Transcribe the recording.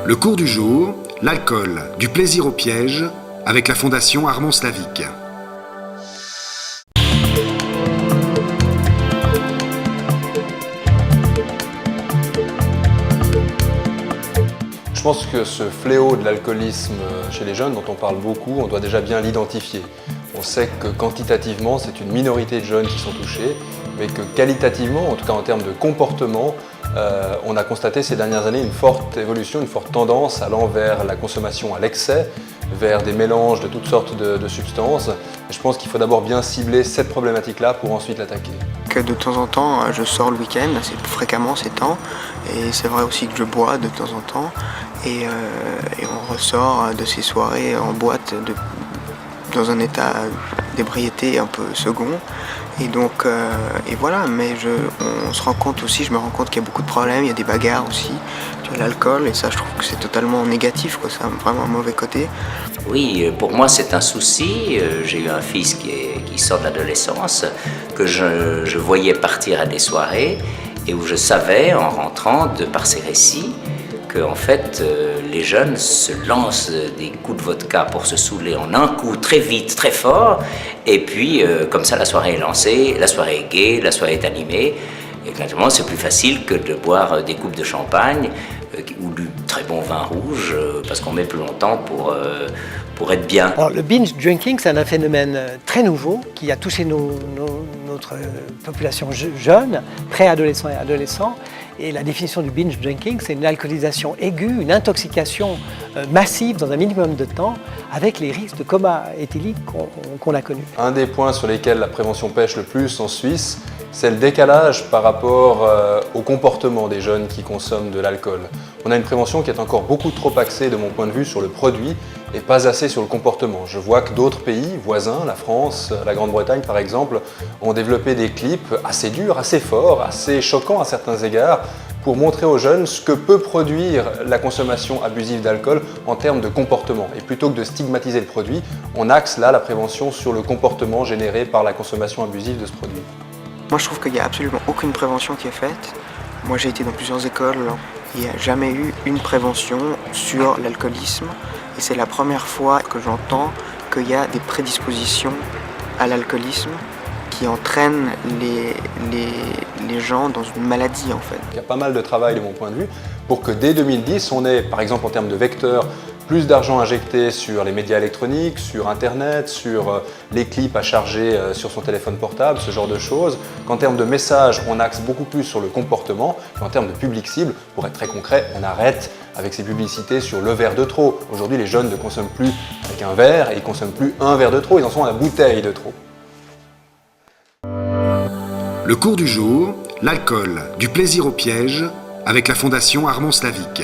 Le cours du jour, l'alcool, du plaisir au piège, avec la Fondation Armand Slavic. Je pense que ce fléau de l'alcoolisme chez les jeunes, dont on parle beaucoup, on doit déjà bien l'identifier. On sait que quantitativement, c'est une minorité de jeunes qui sont touchés, mais que qualitativement, en tout cas en termes de comportement, on a constaté ces dernières années une forte évolution, une forte tendance allant vers la consommation à l'excès, vers des mélanges de toutes sortes de substances. Et je pense qu'il faut d'abord bien cibler cette problématique-là pour ensuite l'attaquer. De temps en temps, je sors le week-end, assez fréquemment ces temps, et c'est vrai aussi que je bois de temps en temps, et on ressort de ces soirées en boîte dans un état d'ébriété un peu second. Et donc, et voilà, mais on se rend compte aussi, je me rends compte qu'il y a beaucoup de problèmes, il y a des bagarres aussi, tu as l'alcool, et ça je trouve que c'est totalement négatif, quoi, ça a vraiment un mauvais côté. Oui, pour moi c'est un souci. J'ai eu un fils qui sort de l'adolescence, que je voyais partir à des soirées, et où je savais, en rentrant, par ses récits, que en fait, les jeunes se lancent des coups de vodka pour se saouler en un coup, très vite, très fort, et puis comme ça la soirée est lancée, la soirée est gaie, la soirée est animée, et naturellement c'est plus facile que de boire des coupes de champagne ou du très bon vin rouge, parce qu'on met plus longtemps pour être bien. Alors, le binge drinking, c'est un phénomène très nouveau qui a touché notre population jeune, préadolescents et adolescents. Et la définition du binge drinking, c'est une alcoolisation aiguë, une intoxication massive dans un minimum de temps, avec les risques de coma éthylique qu'on a connus. Un des points sur lesquels la prévention pêche le plus en Suisse, c'est le décalage par rapport au comportement des jeunes qui consomment de l'alcool. On a une prévention qui est encore beaucoup trop axée, de mon point de vue, sur le produit et pas assez sur le comportement. Je vois que d'autres pays voisins, la France, la Grande-Bretagne par exemple, ont développé des clips assez durs, assez forts, assez choquants à certains égards, pour montrer aux jeunes ce que peut produire la consommation abusive d'alcool en termes de comportement. Et plutôt que de stigmatiser le produit, on axe là la prévention sur le comportement généré par la consommation abusive de ce produit. Moi je trouve qu'il n'y a absolument aucune prévention qui est faite. Moi j'ai été dans plusieurs écoles, il n'y a jamais eu une prévention sur l'alcoolisme. Et c'est la première fois que j'entends qu'il y a des prédispositions à l'alcoolisme qui entraînent les gens dans une maladie en fait. Il y a pas mal de travail de mon point de vue pour que dès 2010, on ait par exemple en termes de vecteurs, plus d'argent injecté sur les médias électroniques, sur Internet, sur les clips à charger sur son téléphone portable, ce genre de choses. Qu'en termes de messages, on axe beaucoup plus sur le comportement. Qu'en termes de public cible, pour être très concret, on arrête avec ces publicités sur le verre de trop. Aujourd'hui, les jeunes ne consomment plus avec un verre et ils ne consomment plus un verre de trop, ils en sont à la bouteille de trop. Le cours du jour, l'alcool, du plaisir au piège, avec la Fondation Armand Slavic.